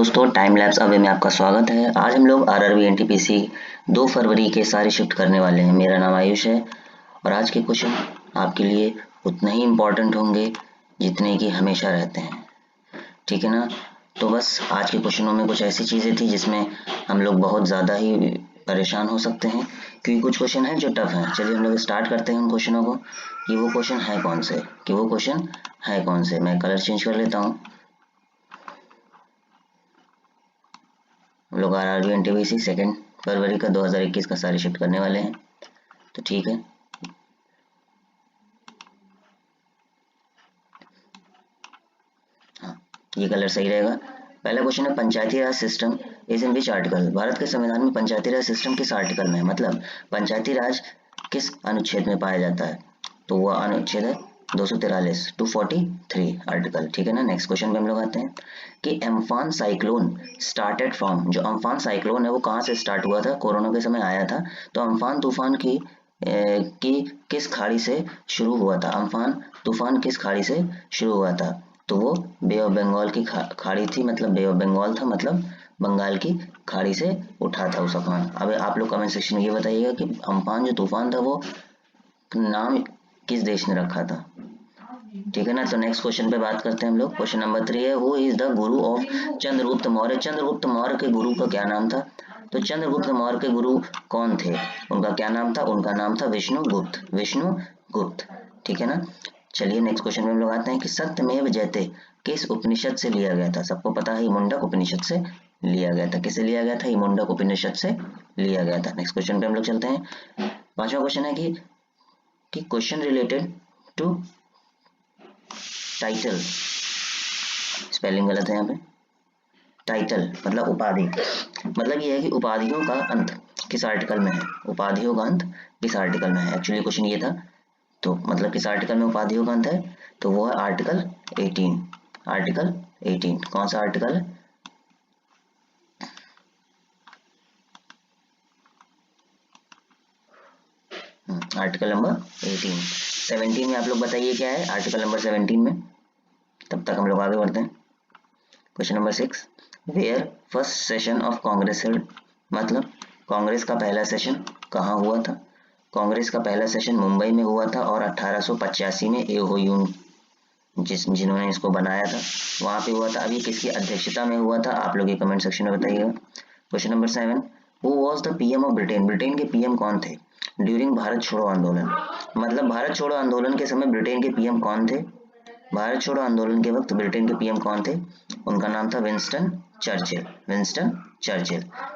दोस्तों, time lapse away में आपका स्वागत है। आज हम लोग आरआरबी एनटीपीसी 2 फरवरी के सारे शिफ्ट करने वाले हैं। मेरा नाम आयुष है और आज के क्वेश्चन आपके लिए उतने ही इम्पोर्टेंट होंगे जितने कि हमेशा रहते हैं, ठीक है ना। तो बस आज के क्वेश्चनों में कुछ ऐसी चीज़ें थी जिसमें हम लोग बहुत ज़्यादा ही परेशान हो सकते हैं, क्योंकि कुछ क्वेश्चन हैं जो टफ हैं। चलिए हम लोग स्टार्ट करते हैं उन क्वेश्चनों को कि वो क्वेश्चन है कौन से। मैं कलर चेंज कर लेता हूँ। हम लोग आरआरबी एनटीपीसी 2 फरवरी का 2021 का सारे शिफ्ट करने वाले हैं, तो ठीक है। हाँ, ये कलर सही रहेगा। पहला क्वेश्चन है, Panchayati Raj system is in which article. Bharat के संविधान में पंचायती राज सिस्टम किस आर्टिकल में है, मतलब पंचायती राज किस अनुच्छेद में पाया जाता है। तो वह अनुच्छेद है 243 243 आर्टिकल, ठीक है ना। नेक्स्ट क्वेश्चन पे हम लोग आते हैं कि अम्फान साइक्लोन स्टार्टेड फ्रॉम। जो अम्फान साइक्लोन है वो कहाँ से स्टार्ट हुआ था, कोरोना के समय आया था। तो अम्फान तूफान की किस खाड़ी से शुरू हुआ था। अम्फान तूफान किस खाड़ी से शुरू हुआ था, तो वो बे ऑफ बंगाल की खाड़ी थी, मतलब बे ऑफ बंगाल था, मतलब बंगाल की खाड़ी से उठा था उस अम्फान। अब आप लोग कमेंट सेक्शन में ये बताइएगा कि अम्फान जो तूफान था वो नाम किस देश ने रखा था, ठीक है ना। तो नेक्स्ट क्वेश्चन पे बात करते हैं हम लोग। क्वेश्चन नंबर 3 है, who is the Guru of Chandragupta Maurya. Chandragupta Maurya के गुरु का क्या नाम था। तो चंद्रगुप्त मौर्य के गुरु कौन थे, उनका क्या नाम था। उनका नाम था विष्णुगुप्त, ठीक है ना। चलिए नेक्स्ट क्वेश्चन में हम लोग आते हैं कि सत्यमेव जयते किस उपनिषद से लिया गया था। सबको पता है, मुंडक उपनिषद से लिया गया था। किससे लिया गया था, ये मुंडक उपनिषद से लिया गया था। नेक्स्ट क्वेश्चन पे हम लोग चलते हैं। पांचवा क्वेश्चन है कि question related to title, spelling गलत है यहाँ पे। टाइटल मतलब उपाधि, मतलब ये है कि उपाधियों का अंत किस आर्टिकल में है। उपाधियों का अंत किस आर्टिकल में है, एक्चुअली क्वेश्चन ये था। तो मतलब किस आर्टिकल में उपाधियों का अंत है, तो वो है आर्टिकल 18। आर्टिकल 18 कौन सा आर्टिकल है, आर्टिकल नंबर 18। 17 में आप लोग बताइए क्या है आर्टिकल नंबर 17 में, तब तक हम लोग आगे बढ़ते हैं। Question number 6, where first session of Congress held, मतलब कांग्रेस का पहला सेशन कहाँ हुआ था। कांग्रेस का पहला सेशन मुंबई में हुआ था और 1885 में एओयून जिन्होंने इसको बनाया था वहां पे हुआ था। अभी किसकी अध्यक्षता में हुआ था, आप लोग ये कमेंट सेक्शन में बताइएगा। Question number 7, who was the PM of Britain. Britain के पीएम कौन थे ड्यूरिंग भारत छोड़ो आंदोलन, मतलब भारत छोड़ो आंदोलन के समय ब्रिटेन के पीएम कौन थे। भारत छोड़ो आंदोलन के वक्त ब्रिटेन के पीएम कौन थे, उनका नाम था विंस्टन चर्चिल।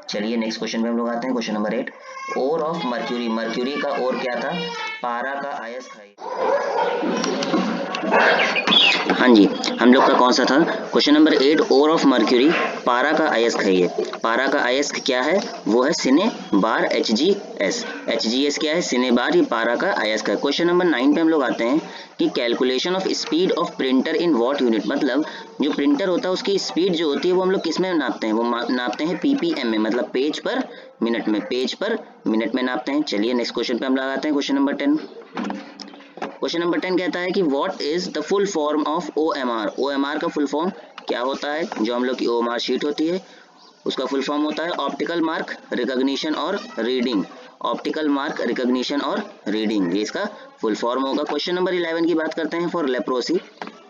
चलिए नेक्स्ट क्वेश्चन पे हम लोग आते हैं। Question number 8, ore of mercury. Mercury का ओर क्या था, पारा का अयस्क। हाँ जी, हम लोग का कौन सा था, question number 8, ore of mercury पारा का अयस्क है। ये पारा का अयस्क क्या है, वो है सिने बार HGS क्या है, सिने बार, ये पारा का अयस्क है। क्वेश्चन नंबर 9 पे हम लोग आते हैं कि calculation of speed of printer in what unit, मतलब जो प्रिंटर होता है उसकी स्पीड जो होती है वो हम लोग किस में नापते हैं, वो नापते हैं PPM में, मतलब पेज पर मिनट में नापते हैं। चलिए नेक्स्ट क्वेश्चन पे हम लगाते हैं। क्वेश्चन नंबर 10, क्वेश्चन नंबर 10 कहता है कि what is the full form of OMR। OMR का फुल फॉर्म क्या होता है, जो हम लोग की OMR शीट होती है उसका फुल फॉर्म होता है ऑप्टिकल मार्क रिकॉग्निशन और रीडिंग। ऑप्टिकल मार्क रिकॉग्निशन और रीडिंग, ये इसका फुल फॉर्म होगा। क्वेश्चन नंबर 11 की बात करते हैं। फॉर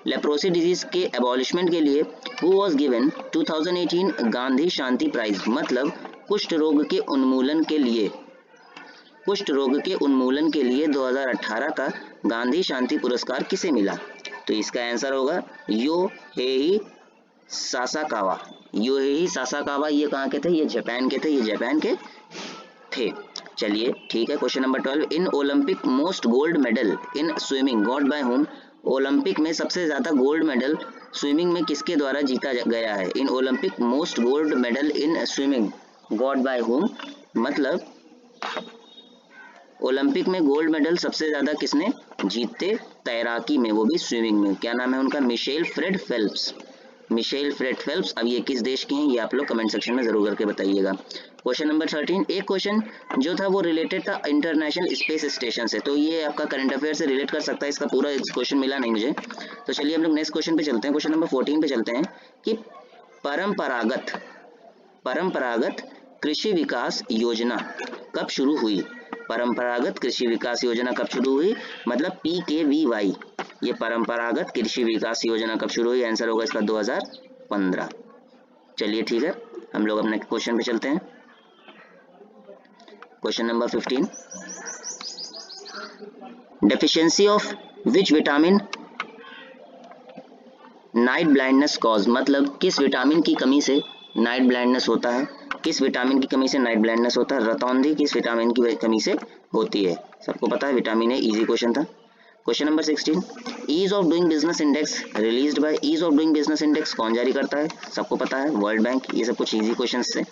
लेप्रोसी डिजीज के एबॉलिशमेंट के लिए who was given 2018 Gandhi Shanti prize, मतलब कुष्ठ रोग के उन्मूलन के लिए 2018 का गांधी शांति पुरस्कार किसे मिला। तो इसका आंसर होगा योहेई सासाकावा। ये कहाँ के थे, ये जापान के थे। चलिए ठीक है। Question number 12, in Olympic most gold medal in swimming got by home. Olympic में सबसे ज्यादा गोल्ड मेडल स्विमिंग में किसके द्वारा जीता गया है। In Olympic most gold medal in swimming got by home, मतलब ओलंपिक में गोल्ड मेडल सबसे ज्यादा किसने जीते तैराकी में, वो भी स्विमिंग में। क्या नाम है उनका, मिशेल फ्रेड फेल्प्स। अब ये किस देश के हैं, ये आप लोग कमेंट सेक्शन में जरूर करके बताइएगा। क्वेश्चन नंबर 13, एक क्वेश्चन जो था वो रिलेटेड था इंटरनेशनल स्पेस स्टेशन से, तो ये आपका करंट अफेयर से रिलेट कर सकता है। इसका पूरा क्वेश्चन मिला नहीं मुझे, तो चलिए हम लोग नेक्स्ट क्वेश्चन पे चलते हैं। क्वेश्चन नंबर 14 पे चलते हैं कि परंपरागत कृषि विकास योजना कब शुरू हुई? परंपरागत कृषि विकास योजना कब शुरू हुई? मतलब PKVY। ये परंपरागत कृषि विकास योजना कब शुरू हुई? आंसर होगा इसका 2015। चलिए ठीक है, हम लोग अपने क्वेश्चन पे चलते हैं। Question number 15, deficiency of which vitamin night blindness cause, मतलब किस विटामिन की कमी से नाइट ब्लाइंडनेस होता है? किस विटामिन की कमी से नाइट ब्लाइंडनेस होता है? रतौंधी किस विटामिन की कमी से होती है? सबको पता है, विटामिन ए। इजी क्वेश्चन था। Question number 16, ease of doing business index released by, ease of doing business index कौन जारी करता है? सबको पता है, वर्ल्ड बैंक। ये सब कुछ इजी क्वेश्चन थे।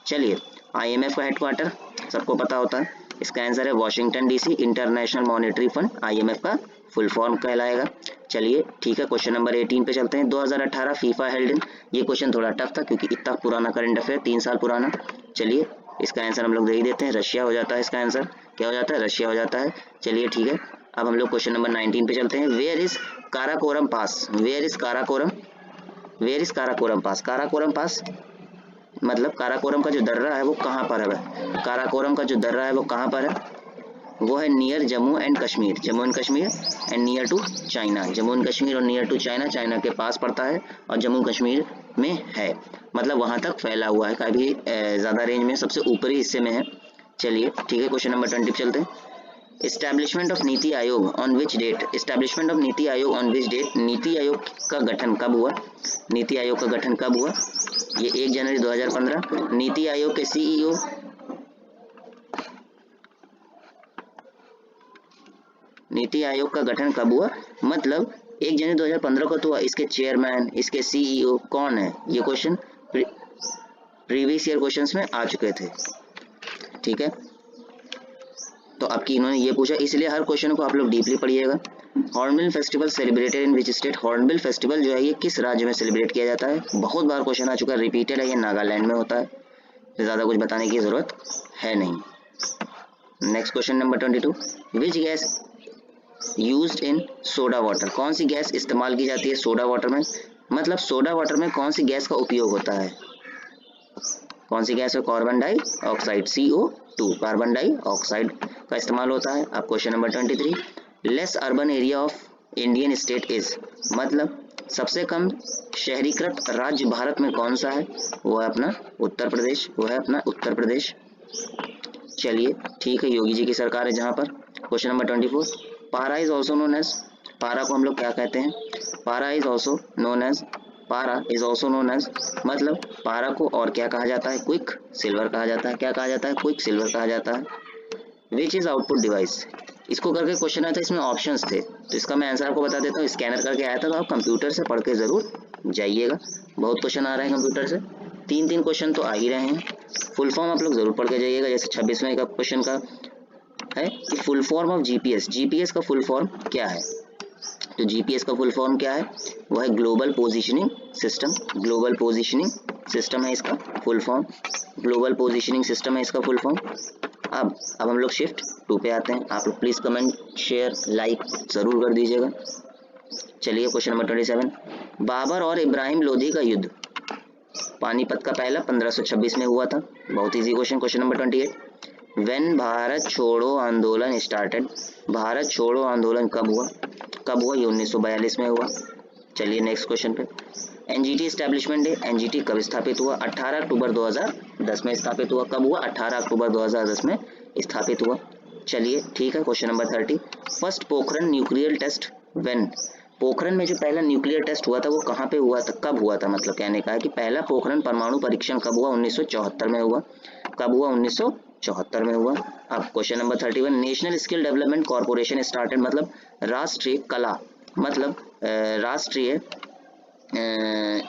चलिए, IMF का हेडक्वार्टर सबको पता होता है, इसका आंसर है Washington DC। International monetary fund IMF का फुल फॉर्म कहलाएगा। चलिए ठीक है, क्वेश्चन नंबर 18 पे चलते हैं। 2018 फीफा हेल्ड इन, ये क्वेश्चन थोड़ा टफ था क्योंकि इतना पुराना करंट अफेयर, 3 साल पुराना। चलिए इसका आंसर हम लोग दे ही देते हैं, रशिया हो जाता है। इसका आंसर क्या हो जाता है? रशिया हो जाता है। चलिए ठीक है, अब हम लोग क्वेश्चन नंबर 19 पे चलते हैं। Where is Karakoram pass? Where is Karakoram? Where is Karakoram pass? Karakoram pass मतलब काराकोरम का जो दर्रा है वो कहाँ पर है? काराकोरम का जो दर्रा है वो कहाँ पर है? वो है near Jammu and Kashmir, Jammu and Kashmir and near to China. Jammu and Kashmir और नियर टू चाइना, चाइना के पास पड़ता है और जम्मू कश्मीर में है, मतलब वहां तक फैला हुआ है, काफी ज्यादा रेंज में, सबसे ऊपरी हिस्से में है। चलिए ठीक है, क्वेश्चन नंबर 20 पे चलते हैं। Establishment of Niti Aayog on which date? Establishment of Niti Aayog on which date? NITI Aayog का गठन कब हुआ? नीति आयोग का गठन कब हुआ? ये 1 जनवरी 2015। नीति आयोग के CEO, नीति आयोग का गठन कब हुआ? मतलब 1 जनवरी 2015 को तो हुआ। इसके चेयरमैन, इसके CEO कौन है? ये क्वेश्चन प्रीवियस ईयर क्वेश्चंस में आ चुके थे। ठीक है, तो आपकी इन्होंने ये पूछा, इसलिए हर क्वेश्चन को आप लोग डीपली पढ़िएगा। Hornbill festival celebrated in which state? Hornbill festival जो है ये किस राज्य में सेलिब्रेट किया जाता है? बहुत बार क्वेश्चन आ चुका है, रिपीटेड है, ये नागालैंड में होता है, ज़्यादा कुछ बताने की जरूरत है नहीं। Next question number 22, which gas used in soda water? कौन सी गैस इस्तेमाल की जाती है सोडा वाटर में? मतलब सोडा वाटर में कौन सी गैस का उपयोग होता है? कौन सी गैस है? Carbon dioxide, CO2, carbon dioxide का इस्तेमाल होता है। अब question number 23, less urban area of Indian state is? मतलब सबसे कम शहरीकृत राज्य भारत में कौन सा है? वो है अपना उत्तर प्रदेश, वो है अपना उत्तर प्रदेश। चलिए ठीक है, योगी जी की सरकार है जहाँ पर। क्वेश्चन नंबर 24, पारा इज ऑल्सो नोन एज? पारा को हम लोग क्या कहते हैं? पारा इज ऑल्सो नोन एज, पारा इज ऑल्सो नोन एज मतलब पारा को और क्या कहा जाता है? क्विक सिल्वर कहा जाता है। क्या कहा जाता है? क्विक सिल्वर कहा जाता है। Which is output device? इसको करके क्वेश्चन आया था, इसमें ऑप्शंस थे, तो इसका मैं आंसर आपको बता देता हूँ। स्कैनर करके आया था, तो आप कंप्यूटर से पढ़ के जरूर जाइएगा। बहुत क्वेश्चन आ रहे हैं कंप्यूटर से, 3 क्वेश्चन तो आ ही रहे हैं। फुल फॉर्म आप लोग जरूर पढ़ के जाइएगा। जैसे 26वें का क्वेश्चन का है कि full form of GPS, GPS का फुल फॉर्म क्या है? तो जीपीएस का फुल फॉर्म क्या है? वो है global positioning system. Global positioning system है इसका full form, global positioning system है इसका फुल फॉर्म। अब हम लोग शिफ्ट 2 पे आते हैं। आप लोग प्लीज कमेंट, शेयर, लाइक जरूर कर दीजिएगा। चलिए क्वेश्चन नंबर 27, बाबर और इब्राहिम लोधी का युद्ध पानीपत का पहला 1526 में हुआ था। बहुत easy question. Question number 28, when Bharat छोड़ो आंदोलन स्टार्टेड? भारत छोड़ो आंदोलन कब हुआ? कब हुआ? ये 1942 में हुआ। चलिए नेक्स्ट क्वेश्चन पे, एनजीटी स्टैब्लिशमेंट डे, एनजीटी कब स्थापित हुआ? 18 अक्टूबर 2010 में स्थापित हुआ। कब हुआ? 18 अक्टूबर 2010 में स्थापित हुआ। चलिए ठीक है, question number 30, first Pokhran nuclear test when? Pokhran में जो पहला न्यूक्लियर टेस्ट हुआ था वो कहाँ पे हुआ था? कब हुआ था? मतलब कहने का है कि पहला पोखरण परमाणु परीक्षण कब हुआ? 1974 में हुआ। कब हुआ? 1974 में हुआ। अब question number 31, national skill development corporation started, मतलब राष्ट्रीय कला, मतलब राष्ट्रीय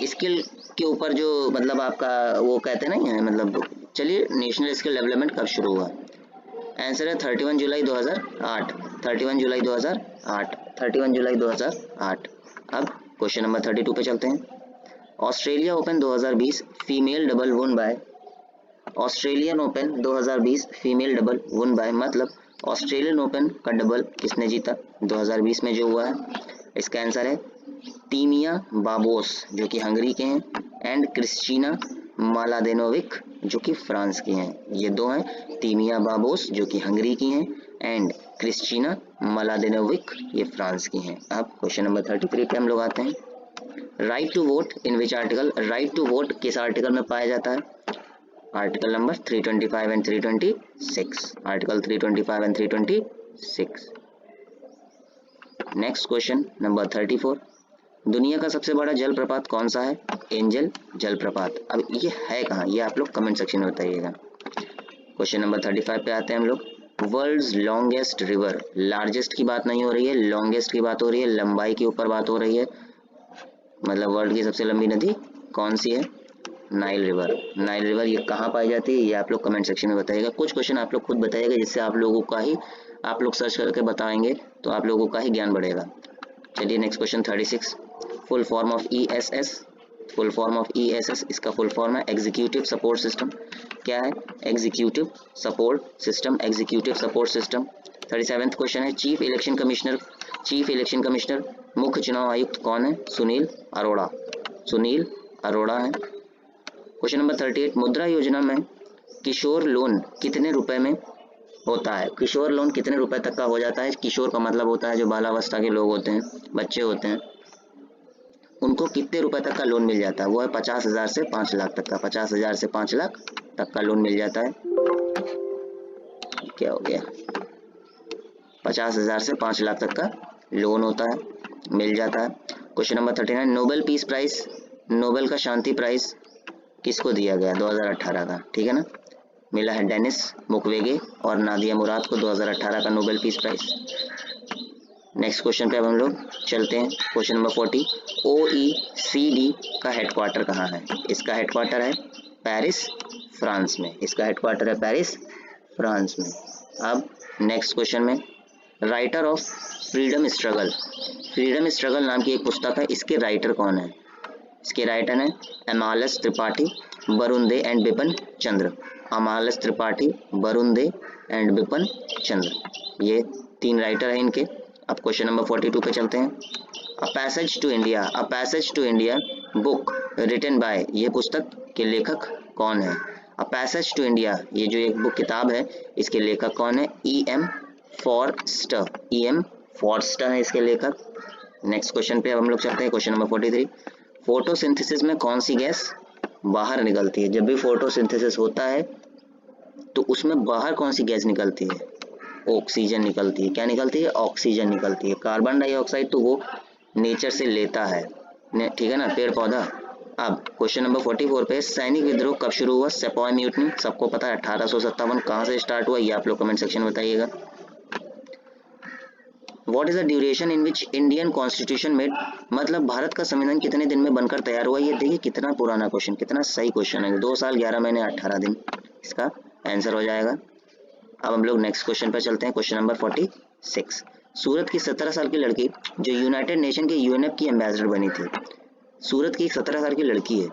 स्किल के ऊपर जो मतलब आपका वो कहते नहीं है, मतलब चलिए नेशनल स्किल डेवलपमेंट कब शुरू हुआ? आंसर है 31 जुलाई 2008। 31 जुलाई 2008, 31 जुलाई 2008। अब क्वेश्चन नंबर 32 पे चलते हैं। Australia open 2020 female double won by? Australian open 2020 female double won by मतलब ऑस्ट्रेलियन ओपन का डबल किसने जीता 2020 में जो हुआ है? इसका आंसर है टीमिया बाबोस, जो कि हंगरी के हैं, एंड क्रिस्टीना मालादेनोविक जो कि फ्रांस की हैं। ये दो हैं, तीमिया बाबोस जो कि हंगरी की हैं एंड क्रिस्टीना मालादेनोविक ये फ्रांस की हैं। अब क्वेश्चन नंबर 33 पे हम लोग आते हैं। Right to vote in which article, right to vote किस आर्टिकल में पाया जाता है? Article number 325 and 326, article 325 and 326। Next question number 34, दुनिया का सबसे बड़ा जलप्रपात कौन सा है? एंजल जलप्रपात। अब ये है कहाँ, ये आप लोग कमेंट सेक्शन में बताइएगा। क्वेश्चन नंबर 35 पे आते हैं हम लोग। वर्ल्ड्स लॉन्गेस्ट रिवर, लार्जेस्ट की बात नहीं हो रही है, लॉन्गेस्ट की बात हो रही है, लंबाई के ऊपर बात हो रही है। मतलब वर्ल्ड की सबसे लंबी नदी कौन सी है? Nile river. नाइल रिवर ये कहाँ पाई जाती है, ये आप लोग कमेंट सेक्शन में बताइएगा। कुछ क्वेश्चन आप लोग खुद बताइएगा, जिससे आप लोगों का ही, आप लोग सर्च करके बताएंगे तो आप लोगों का ही ज्ञान बढ़ेगा। चलिए next question 36, full form of ESS। Full form of ESS, इसका फुल फॉर्म है एग्जीक्यूटिव सपोर्ट सिस्टम। क्या है? Executive support system, executive support system. 37वां क्वेश्चन है, chief election commissioner, chief election commissioner मुख्य चुनाव आयुक्त कौन है? सुनील अरोड़ा, सुनील अरोड़ा है। क्वेश्चन नंबर 38, मुद्रा योजना में किशोर लोन कितने रुपए में होता है? किशोर लोन कितने रुपए तक का हो जाता है? किशोर का मतलब होता है जो बालावस्था के लोग होते हैं, बच्चे होते हैं, उनको कितने रुपए तक का लोन मिल जाता है? वो है 50,000 से 5 लाख तक का, 50,000 से 5 लाख तक का लोन मिल जाता है। क्या हो गया? 50,000 से 5 लाख तक का लोन होता है, मिल जाता है। Question number 39, Nobel peace prize, Nobel का शांति प्राइज किसको दिया गया? 2018 का, ठीक है ना, मिला है डेनिस मुक्वेगे और नादिया मुराद को 2018 का Nobel peace prize. Next question पे अब हम लोग चलते हैं। क्वेश्चन नंबर 40, OECD का हेडक्वार्टर कहाँ है? इसका हेडक्वार्टर है पेरिस, फ्रांस में। इसका हेडक्वार्टर है पेरिस, फ्रांस में। अब नेक्स्ट क्वेश्चन में, writer of freedom struggle, freedom struggle नाम की एक पुस्तक है, इसके राइटर कौन है? इसके राइटर हैं अमालस त्रिपाठी, वरुण दे एंड बिपिन चंद्र। अमालस त्रिपाठी, वरुण दे एंड बिपिन चंद्र, ये 3 राइटर हैं इनके। अब क्वेश्चन नंबर 42 पे चलते हैं। A passage to India, a passage to India book written by, ये पुस्तक के लेखक कौन है? अ पैसेज टू इंडिया, ये जो एक बुक किताब है, इसके लेखक कौन है? EM फॉरस्टर, EM फॉरस्टर है इसके लेखक। नेक्स्ट क्वेश्चन पे अब हम लोग चलते हैं। क्वेश्चन नंबर 43, फोटोसिंथेसिस में कौन सी गैस बाहर निकलती है? जब भी फोटोसिंथेसिस होता है तो उसमें बाहर कौन सी गैस निकलती है? ऑक्सीजन निकलती है। क्या निकलती है? ऑक्सीजन निकलती है। कार्बन डाइऑक्साइड तो वो नेचर से लेता है, ठीक है ना, पेड़ पौधा। अब क्वेश्चन नंबर 44 पे, सैनिक विद्रोह कब शुरू हुआ? सेपॉय म्यूटनी, सबको पता है 1857। कहाँ से स्टार्ट हुआ ये आप लोग कमेंट सेक्शन में बताइएगा। What is the duration in which Indian constitution made, मतलब भारत का संविधान कितने दिन में बनकर तैयार हुआ? ये देखिए कितना पुराना क्वेश्चन, कितना सही क्वेश्चन है। 2 साल 11 महीने 18 दिन इसका आंसर हो जाएगा। अब हम लोग नेक्स्ट क्वेश्चन पर चलते हैं। क्वेश्चन नंबर 46, सूरत की 17 साल की लड़की जो यूनाइटेड नेशन के यूएनएफ की एम्बेसडर बनी थी, सूरत की एक 17 साल की लड़की है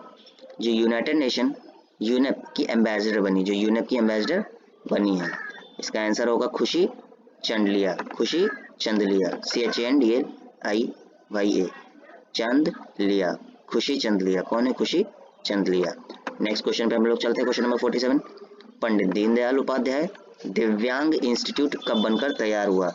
जो यूनाइटेड नेशन यूएनएफ की एम्बेसडर बनी, जो यूएनएफ की एम्बेसडर बनी है, इसका आंसर होगा खुशी चंदलिया, खुशी चंदलिया, CHANDLIYA, चंद लिया, खुशी चंदलिया। कौन है? खुशी चंदलिया। नेक्स्ट क्वेश्चन पे हम लोग चलते हैं। क्वेश्चन नंबर 47, पंडित दीनदयाल उपाध्याय दिव्यांग इंस्टीट्यूट कब बनकर तैयार हुआ?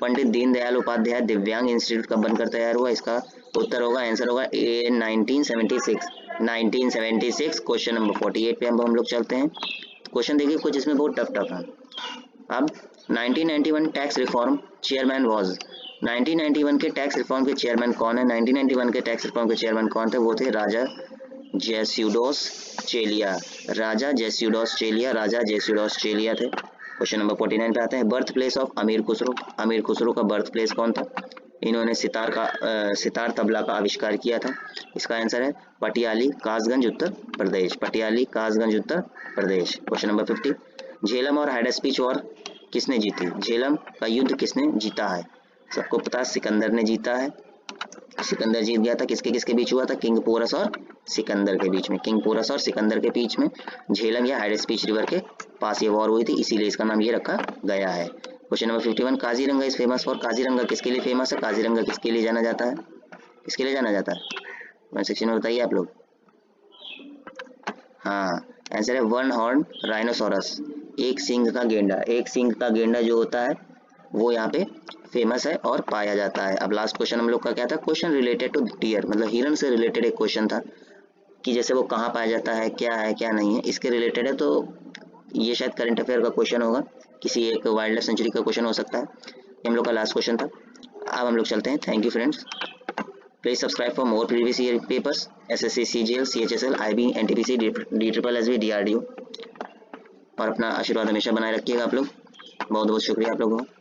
पंडित दीनदयाल उपाध्याय दिव्यांग इंस्टीट्यूट कब बनकर तैयार हुआ? इसका उत्तर होगा, आंसर होगा 1976, 1976। क्वेश्चन नंबर 48 पे हम लोग चलते हैं। क्वेश्चन देखिए कुछ इसमें बहुत टफ है। अब 1991 टैक्स रिफॉर्म चेयरमैन वाज, 1991 के टैक्स रिफॉर्म के चेयरमैन कौन है? 1991 के टैक्स रिफॉर्म के चेयरमैन कौन थे? वो थे राजा जेस्यूडोस चेलिया, राजा जेस्यूडोस चेलिया, राजा जेस्यूडोस चेलिया थे। क्वेश्चन नंबर 49 पे आते हैं। बर्थ प्लेस ऑफ अमीर खुसरो, अमीर खुसरो का बर्थ प्लेस कौन था? इन्होंने सितार तबला का आविष्कार किया था। इसका आंसर है पटियाली, कासगंज, उत्तर प्रदेश, पटियाली, कासगंज, उत्तर प्रदेश। क्वेश्चन नंबर 50, झेलम और हाइडेस्पीच वॉर किसने जीती? झेलम का युद्ध किसने जीता है? सबको पता है सिकंदर ने जीता है, सिकंदर जीत गया था। किसके किसके बीच हुआ था? किंग पोरस और सिकंदर के बीच में, किंग पोरस और सिकंदर के बीच में झेलम या हाइडेस्पीच रिवर के पास ये वॉर हुई थी, इसीलिए इसका नाम ये रखा गया है। Question number 51, Kaziranga is famous for, Kaziranga किसके लिए फेमस है? काजीरंगा किसके लिए जाना जाता है? किसके लिए जाना जाता है? कमेंट सेक्शन में बताइए आप लोग। हाँ, आंसर है वन हॉर्न राइनोसोरस, एक सींग का गेंडा। एक सींग का गेंडा जो होता है वो यहाँ पे फेमस है और पाया जाता है। अब लास्ट क्वेश्चन हम लोग का क्या था, क्वेश्चन रिलेटेड टू डियर, मतलब हिरन से रिलेटेड एक क्वेश्चन था कि जैसे वो कहाँ पाया जाता है क्या नहीं है, इसके रिलेटेड है। तो ये शायद करंट अफेयर का क्वेश्चन होगा, किसी एक वाइल्ड लाइफ सेंचुरी का क्वेश्चन हो सकता है। ये हम लोग का लास्ट क्वेश्चन था। अब हम लोग चलते हैं। Thank you friends, please subscribe for more previous year papers, SSC, CGL, CHSL, IB, NTPC, DSSB, DRDO, और अपना आशीर्वाद हमेशा बनाए रखिएगा आप लोग। बहुत बहुत शुक्रिया आप लोगों का।